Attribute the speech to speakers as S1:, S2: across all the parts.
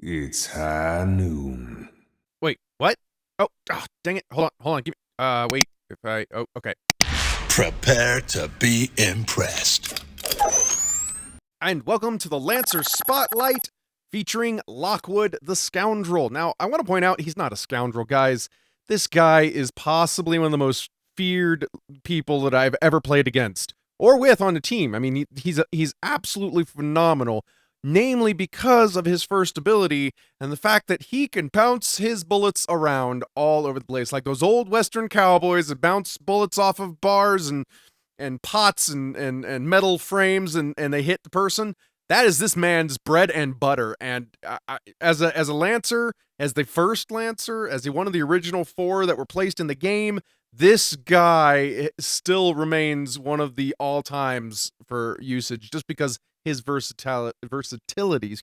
S1: It's high noon.
S2: Wait, what? Oh, dang it. Hold on. Give me, wait. Okay.
S3: Prepare to be impressed.
S2: And welcome to the Lancer Spotlight featuring Lockwood the Scoundrel. Now, I want to point out he's not a scoundrel, guys. This guy is possibly one of the most feared people that I've ever played against or with on the team. I mean, he's absolutely phenomenal, namely because of his first ability and the fact that he can bounce his bullets around all over the place, like those old Western cowboys that bounce bullets off of bars and pots and metal frames and they hit the person. That is this man's bread and butter. And as a Lancer, as the first Lancer, as one of the original 4 that were placed in the game, this guy still remains one of the all-times for usage just because his versatility,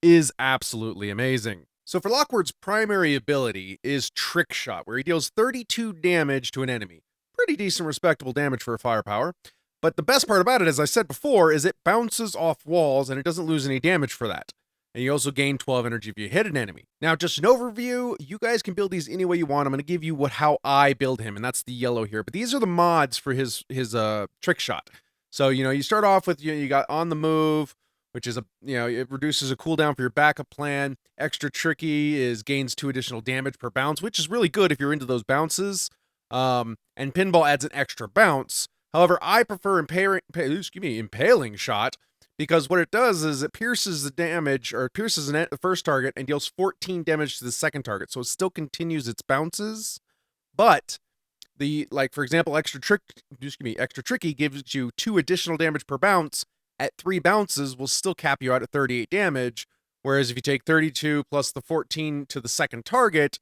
S2: is absolutely amazing. So for Lockwood's primary ability is Trickshot, where he deals 32 damage to an enemy. Pretty decent, respectable damage for a firepower. But the best part about it, as I said before, is it bounces off walls and it doesn't lose any damage for that. And you also gain 12 energy if you hit an enemy. Now, just an overview, you guys can build these any way you want. I'm going to give you how I build him, and that's the yellow here. But these are the mods for his Trickshot. So, you start off with, you got On the Move, which is it reduces a cooldown for your backup plan. Extra Tricky gains 2 additional damage per bounce, which is really good if you're into those bounces. And Pinball adds an extra bounce. However, I prefer Impaling Shot, because what it does is it pierces the first target and deals 14 damage to the second target. So it still continues its bounces, but for example, Extra Tricky gives you 2 additional damage per bounce. At 3 bounces will still cap you out at 38 damage. Whereas if you take 32 plus the 14 to the second target,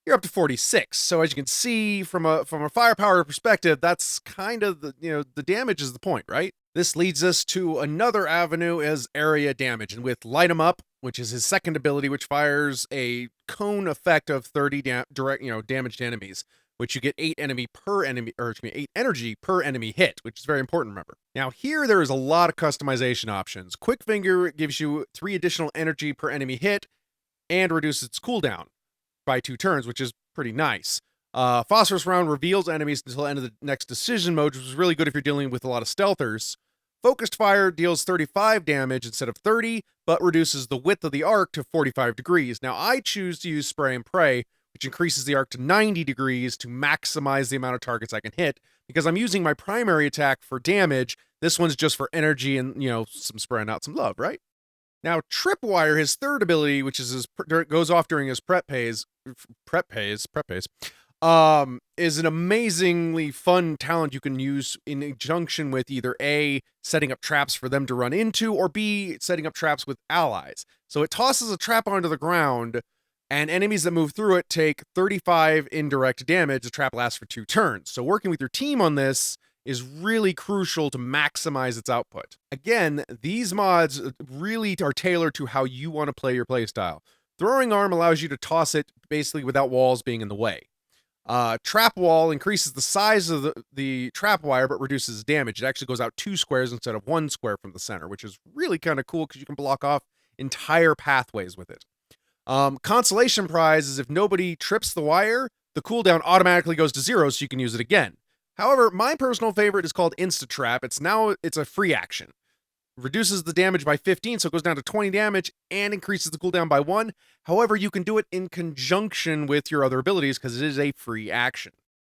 S2: you're up to 46. So as you can see from a firepower perspective, that's kind of the damage is the point, right? This leads us to another avenue as area damage, and with Light 'em Up, which is his second ability, which fires a cone effect of 30 direct damage to enemies, which you get 8 energy per enemy hit, which is very important, remember. Now here there is a lot of customization options. Quick Finger gives you 3 additional energy per enemy hit and reduces its cooldown by 2 turns, which is pretty nice. Phosphorus Round reveals enemies until the end of the next decision mode, which is really good if you're dealing with a lot of stealthers. Focused Fire deals 35 damage instead of 30, but reduces the width of the arc to 45 degrees. Now I choose to use Spray and Pray, which increases the arc to 90 degrees to maximize the amount of targets I can hit, because I'm using my primary attack for damage. This one's just for energy and, some spraying out some love, right? Now, Tripwire, his third ability, which is goes off during his prep phase, is an amazingly fun talent you can use in conjunction with either A, setting up traps for them to run into, or B, setting up traps with allies. So it tosses a trap onto the ground, and enemies that move through it take 35 indirect damage. The trap lasts for 2 turns. So working with your team on this is really crucial to maximize its output. Again, these mods really are tailored to how you want to play your playstyle. Throwing Arm allows you to toss it basically without walls being in the way. Trap Wall increases the size of the trap wire but reduces damage. It actually goes out 2 squares instead of 1 square from the center, which is really kind of cool because you can block off entire pathways with it. Consolation Prize is if nobody trips the wire, the cooldown automatically goes to 0, so you can use it again. However, my personal favorite is called Insta Trap. It's a free action. Reduces the damage by 15, so it goes down to 20 damage and increases the cooldown by 1. However, you can do it in conjunction with your other abilities because it is a free action.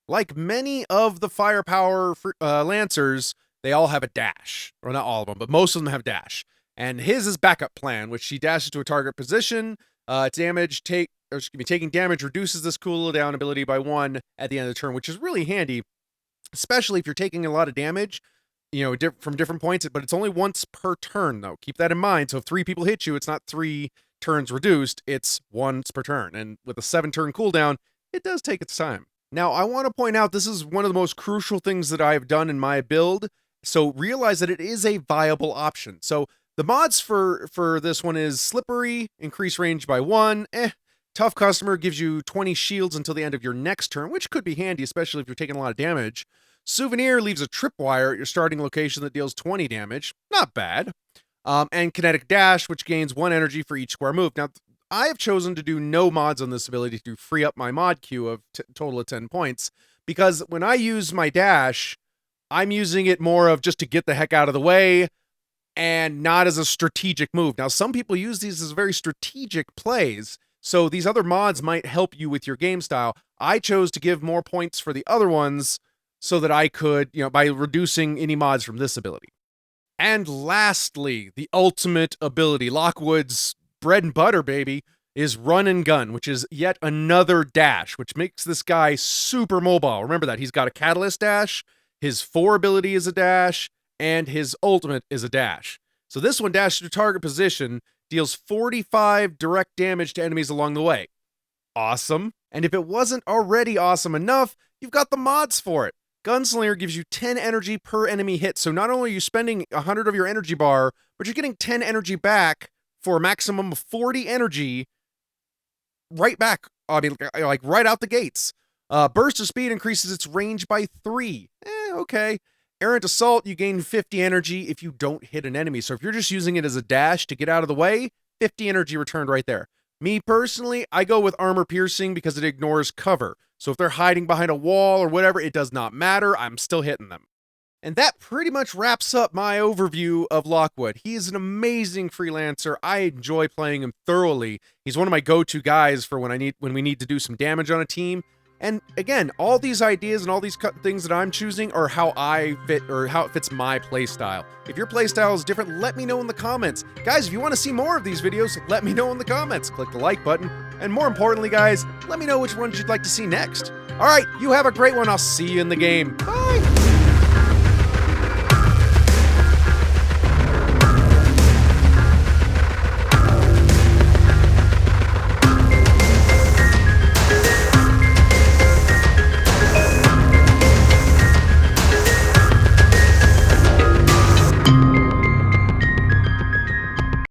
S2: Like many of the firepower Lancers, they all have a dash. Or not all of them, but most of them have dash. And his is Backup Plan, which he dashes to a target position. Taking damage reduces this cooldown ability by 1 at the end of the turn, which is really handy, especially if you're taking a lot of damage, from different points, but it's only once per turn, though. Keep that in mind. So if 3 people hit you, it's not 3 turns reduced, it's once per turn. And with a 7-turn cooldown, it does take its time. Now, I want to point out this is one of the most crucial things that I've done in my build, so realize that it is a viable option. So the mods for this one is Slippery, increase range by 1, Tough Customer gives you 20 shields until the end of your next turn, which could be handy, especially if you're taking a lot of damage. Souvenir leaves a tripwire at your starting location that deals 20 damage. Not bad. And Kinetic Dash, which gains 1 energy for each square move. Now, I have chosen to do no mods on this ability to free up my mod queue of total of 10 points, because when I use my dash, I'm using it more of just to get the heck out of the way and not as a strategic move. Now, some people use these as very strategic plays, so these other mods might help you with your game style. I chose to give more points for the other ones so that I could, by reducing any mods from this ability. And lastly, the ultimate ability, Lockwood's bread and butter, baby, is run and gun, which is yet another dash, which makes this guy super mobile. Remember that. He's got a catalyst dash, his 4 ability is a dash, and his ultimate is a dash. So this one, dash to target position, deals 45 direct damage to enemies along the way. Awesome. And if it wasn't already awesome enough, you've got the mods for it. Gunslinger gives you 10 energy per enemy hit, so not only are you spending 100 of your energy bar, but you're getting 10 energy back for a maximum of 40 energy right back. I mean, like right out the gates. Burst of speed increases its range by 3. Okay. Errant assault, you gain 50 energy if you don't hit an enemy. So if you're just using it as a dash to get out of the way, 50 energy returned right there. Me personally, I go with armor piercing because it ignores cover. So if they're hiding behind a wall or whatever, it does not matter. I'm still hitting them. And that pretty much wraps up my overview of Lockwood. He is an amazing freelancer. I enjoy playing him thoroughly. He's one of my go-to guys for when we need to do some damage on a team. And again, all these ideas and all these things that I'm choosing are how I fit, or how it fits my playstyle. If your playstyle is different, let me know in the comments. Guys, if you want to see more of these videos, let me know in the comments. Click the like button. And more importantly, guys, let me know which ones you'd like to see next. All right, you have a great one. I'll see you in the game. Bye!